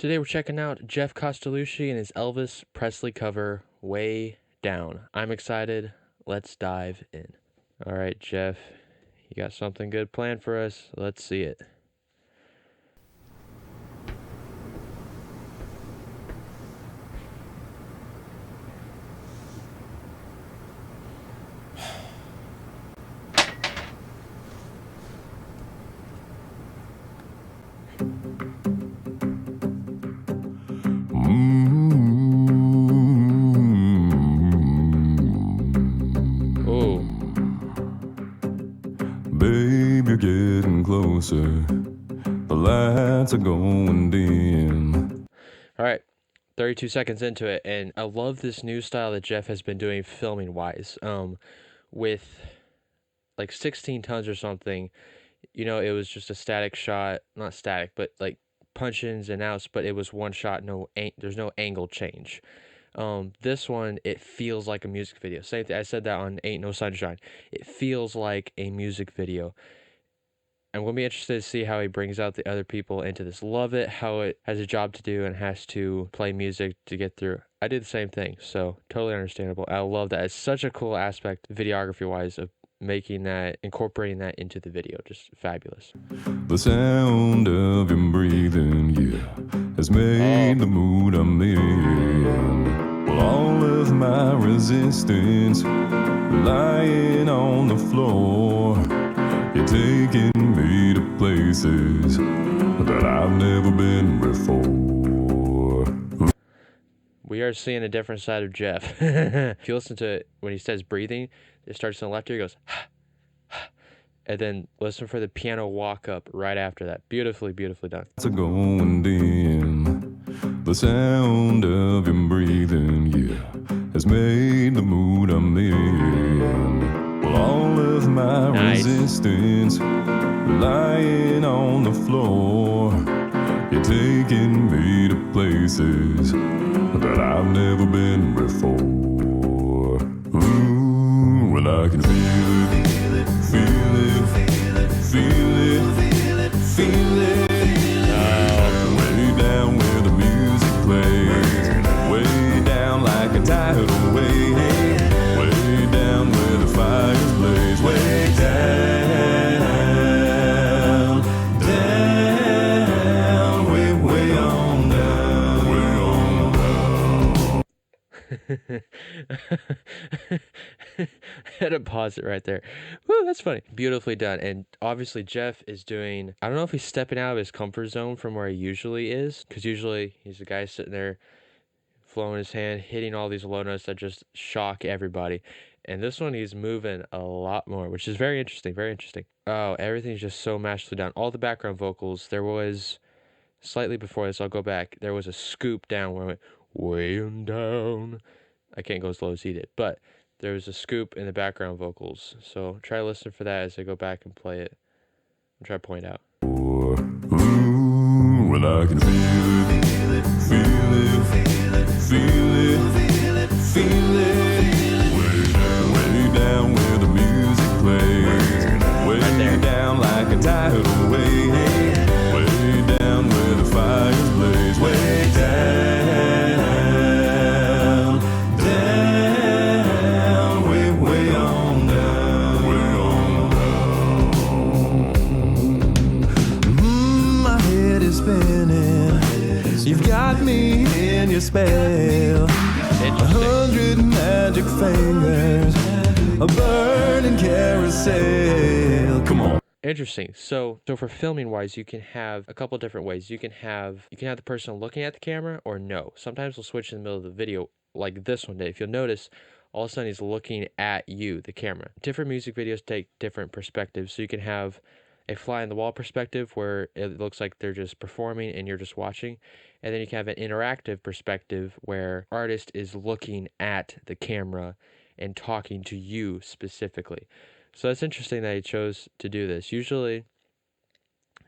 Today we're checking out Geoff Castellucci and his Elvis Presley cover, Way Down. I'm excited. Let's dive in. All right, Geoff, you got something good planned for us. Let's see it. Oh, Babe, you're getting closer. The lights are going dim. all right. 32 seconds into it, and I love this new style that Geoff has been doing filming wise. With like 16 tons or something, it was just a static shot, not static, but like punch-ins and outs, but it was one shot, there's no angle change. This one, it feels like a music video. Same thing, I said that on Ain't No Sunshine. It feels like a music video. I'm going to be interested to see how he brings out the other people into this. Love it, how it has a job to do and has to play music to get through. I did the same thing, so totally understandable. I love that. It's such a cool aspect, videography-wise, of incorporating that into the video. Just fabulous. The sound of him breathing, yeah, has made the mood I'm in. Well, all of my resistance lying on the floor. You're taking me to places that I've never been before. We are seeing a different side of Geoff. If you listen to it, when he says breathing, it starts on the left ear, he goes, and then listen for the piano walk up right after that. Beautifully, beautifully done. It's going dim. The sound of him breathing, yeah, has made the mood I'm in. Well, all of my resistance lying on the floor. You're taking me to places that I've never been before. Ooh, well, I can feel it, feel it, feel it, feel it, feel it. Way down where the music plays, way down like a tidal wave, way down where the fires blaze, way down, way on down, way on down. Had to pause it right there. Woo, that's funny. Beautifully done. And obviously Geoff is doing, I don't know if he's stepping out of his comfort zone from where he usually is, because usually he's the guy sitting there flowing his hand, hitting all these low notes that just shock everybody. And this one, he's moving a lot more, which is very interesting, very interesting. Oh, everything's just so masterfully done. All the background vocals, there was, slightly before this, I'll go back, there was a scoop down where it went way down. I can't go as low as he did, but there was a scoop in the background vocals. So try to listen for that as I go back and play it. I'll try to point out. Ooh, well, I can feel it, feel it, feel it, feel it, feel it. Way down where the music plays, way down like a tidal wave, way down where the fires blaze, way down, down, way on down, way on down. My head is spinning. You've got me in your spell. 100 magic fingers, a burning carousel. Come on. Interesting. So for filming wise, you can have a couple different ways. You can have the person looking at the camera or no. Sometimes we'll switch in the middle of the video like this one did. If you'll notice, all of a sudden he's looking at you, the camera. Different music videos take different perspectives. So you can have a fly on the wall perspective where it looks like they're just performing and you're just watching. And then you can have an interactive perspective where artist is looking at the camera and talking to you specifically. So that's interesting that he chose to do this. Usually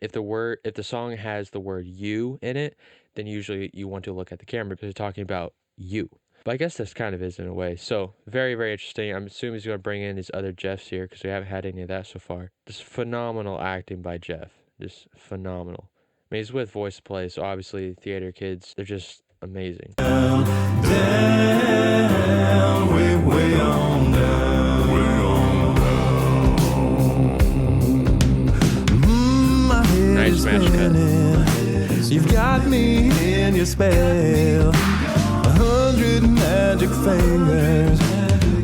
if the song has the word you in it, then usually you want to look at the camera because it's talking about you. But I guess this kind of is in a way. So very, very interesting. I'm assuming he's going to bring in his other Geoffs here because we haven't had any of that so far. Just phenomenal acting by Geoff. Just phenomenal. mean, he's with Voice Play, so obviously theater kids, they're just amazing. Down, way, way on down, way on down. My head Nice is smash cut. spinning. You've got me in your spell. 100 magic fingers,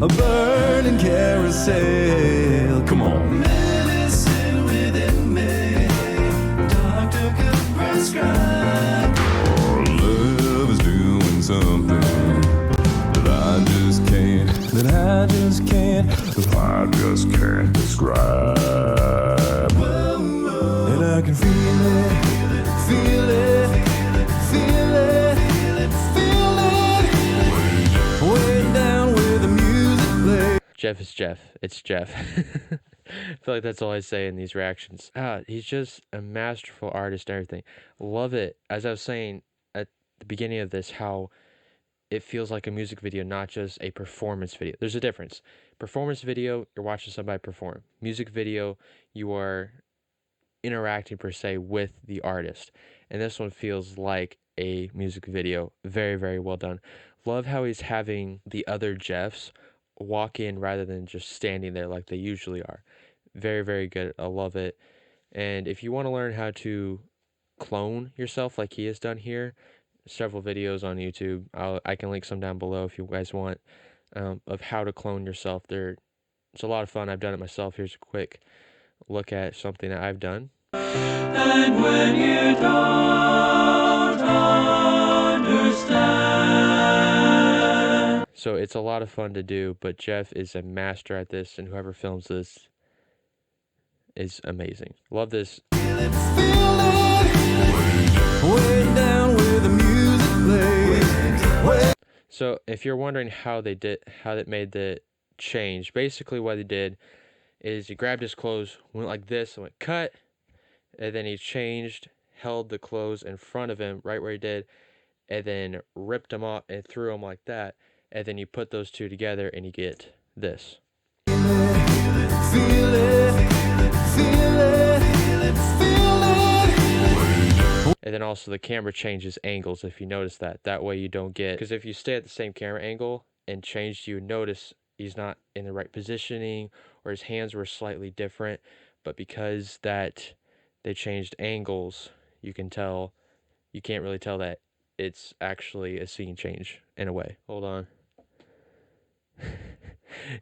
a burning carousel. Come on. Medicine within me, doctor could prescribe. Oh, love is doing something that I just can't describe. And I can feel it. Feel it, feel it, feel it. Way down where the music plays. Geoff is Geoff. It's Geoff. I feel like that's all I say in these reactions. He's just a masterful artist and everything. Love it. As I was saying at the beginning of this, how it feels like a music video, not just a performance video. There's a difference. Performance video, you're watching somebody perform. Music video, you are interacting per se with the artist, and this one feels like a music video. Very, very well done. Love how he's having the other Geoffs walk in rather than just standing there like they usually are. Very, very good. I love it. And if you want to learn how to clone yourself like he has done here, several videos on YouTube, I can link some down below if you guys want, of how to clone yourself. It's a lot of fun. I've done it myself. Here's a quick look at something that I've done. And when you don't understand. So it's a lot of fun to do, but Geoff is a master at this, and whoever films this is amazing. Love this. Feel it, way down where the music plays. So if you're wondering how that made the change, basically what he did is he grabbed his clothes, went like this, and went cut, and then he changed, held the clothes in front of him right where he did, and then ripped them off and threw them like that, and then you put those two together and you get this. Feel it, feel it, feel it. And then also the camera changes angles, if you notice that. That way you don't get, because if you stay at the same camera angle and change, you notice he's not in the right positioning, or his hands were slightly different. But because that they changed angles, you can't really tell that it's actually a scene change in a way. Hold on.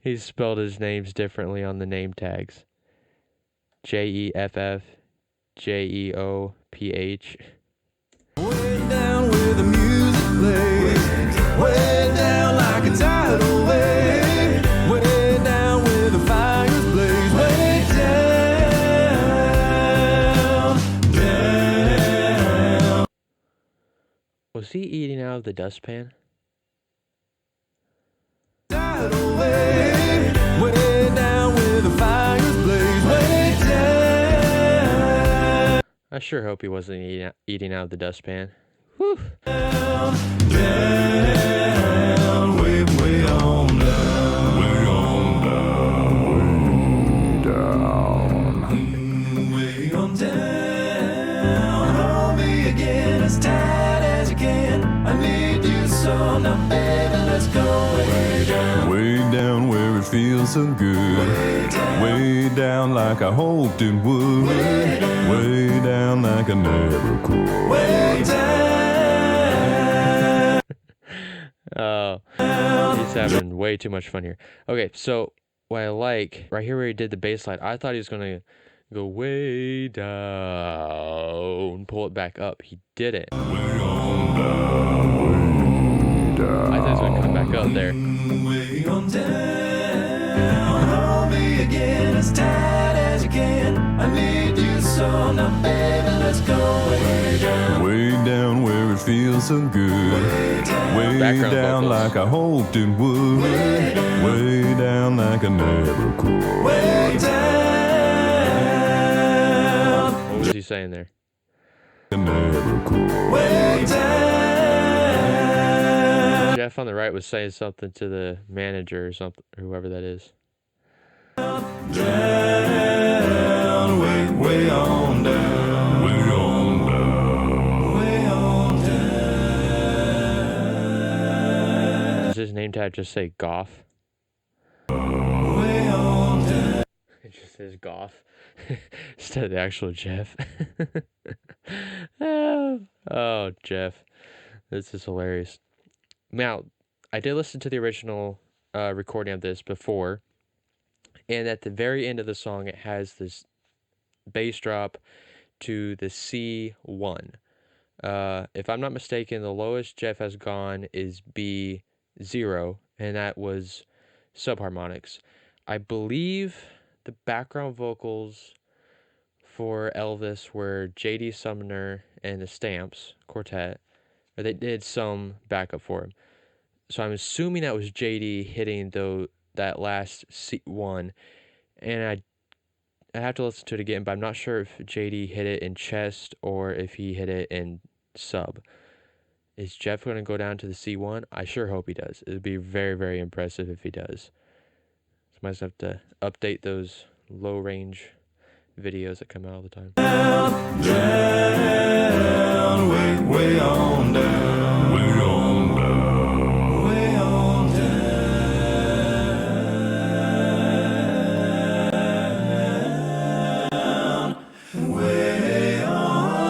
He spelled his names differently on the name tags. Jeff, Geoff. Way down where the music plays. Way down like a tidal wave. Way down where the fires blaze. Way down, down. Was he eating out of the dustpan? Tidal wave. Way down where the fires blaze. Way down. I sure hope he wasn't eating out of the dustpan. Whew. Down, down, way, way on down. Way on down, way down. Way on down. Hold me again as tight as you can. I need you so now, baby, let's go way down. Way down where it feels so good. Way down like I hoped it would. Way down like I never could. Way down. Oh, he's having way too much fun here. Okay, so what I like, right here where he did the bass line, I thought he was going to go way down, pull it back up. He didn't. Way on down, way down. I thought he was going to come back up there. Way on down. Hold me again as tight as you can. I need you so now, baby, let's go way down. Way down where it feels so good. Way Background down vocals. like I hoped it would. Way down like I never could. Way down. What was he saying there? I never could. Way down. Geoff on the right was saying something to the manager or something, or whoever that is. Down, way, way on down. Way on down. name tag just say Goff? It just says Goff instead of the actual Geoff. Oh, Geoff. This is hilarious. Now, I did listen to the original recording of this before, and at the very end of the song, it has this bass drop to the C1. If I'm not mistaken, the lowest Geoff has gone is B0, and that was subharmonics. I believe the background vocals for Elvis were J.D. Sumner and the Stamps Quartet, or they did some backup for him. So I'm assuming that was J.D. hitting that last C1, and I have to listen to it again, but I'm not sure if J.D. hit it in chest or if he hit it in sub. Is Geoff going to go down to the C1? I sure hope he does. It would be very, very impressive if he does. So I might have to update those low range videos that come out all the time. Down, way, way on down, way on down, way on down, way on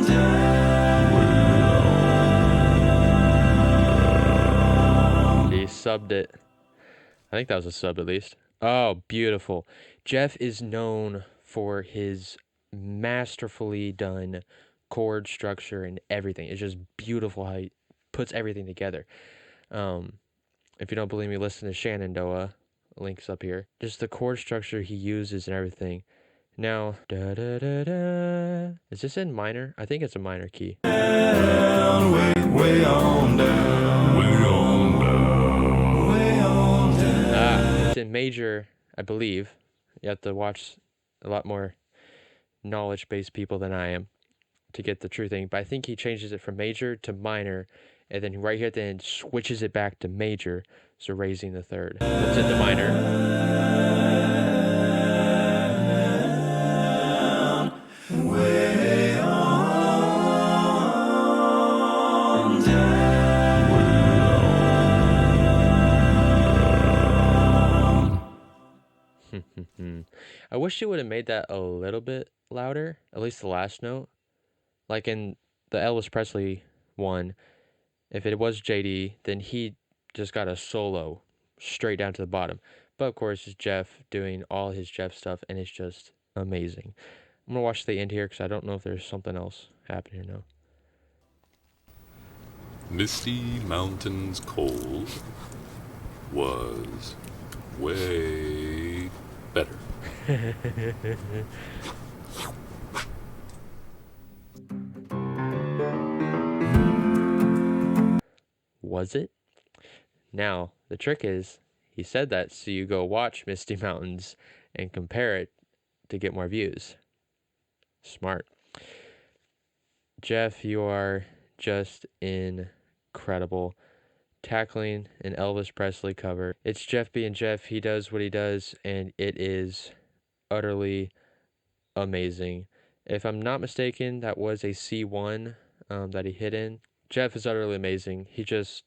down. He subbed it. I think that was a sub at least. Oh, beautiful. Geoff is known for his masterfully done chord structure and everything. It's just beautiful how he puts everything together. If you don't believe me, listen to Shenandoah. Links up here. Just the chord structure he uses and everything. Now, da da da da. Is this in minor? I think it's a minor key. Down, way, way on down, way on down, way on down. It's in major, I believe. You have to watch a lot more knowledge-based people than I am to get the true thing. But I think he changes it from major to minor, and then right here at the end switches it back to major, so raising the third. Puts it to minor. Way on down. I wish you would have made that a little bit louder, at least the last note. Like in the Elvis Presley one, if it was JD, then he just got a solo straight down to the bottom. But of course, it's Geoff doing all his Geoff stuff, and it's just amazing. I'm going to watch the end here because I don't know if there's something else happening here now. Misty Mountains Cold was way better. Was it? Now, the trick is, he said that so you go watch Misty Mountains and compare it to get more views. Smart. Geoff, you are just incredible. Tackling an Elvis Presley cover. It's Geoff being Geoff. He does what he does, and it is utterly amazing. If I'm not mistaken, that was a C1 that he hit in. Geoff is utterly amazing. He just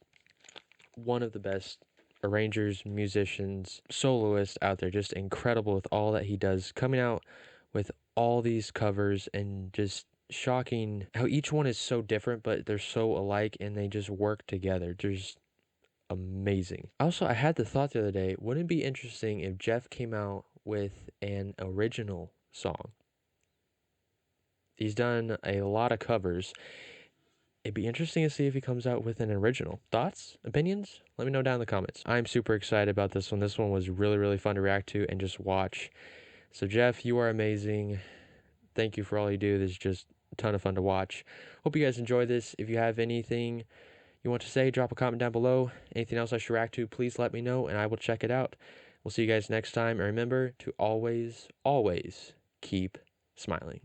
one of the best arrangers, musicians, soloists out there. Just incredible with all that he does. Coming out with all these covers and just shocking how each one is so different, but they're so alike and they just work together. Just amazing. Also, I had the thought the other day, wouldn't it be interesting if Geoff came out with an original song? He's done a lot of covers. It'd be interesting to see if he comes out with an original. Thoughts? Opinions? Let me know down in the comments. I'm super excited about this one. This one was really, really fun to react to and just watch. So, Geoff, you are amazing. Thank you for all you do. This is just a ton of fun to watch. Hope you guys enjoy this. If you have anything you want to say, drop a comment down below. Anything else I should react to, please let me know and I will check it out. We'll see you guys next time. And remember to always, always keep smiling.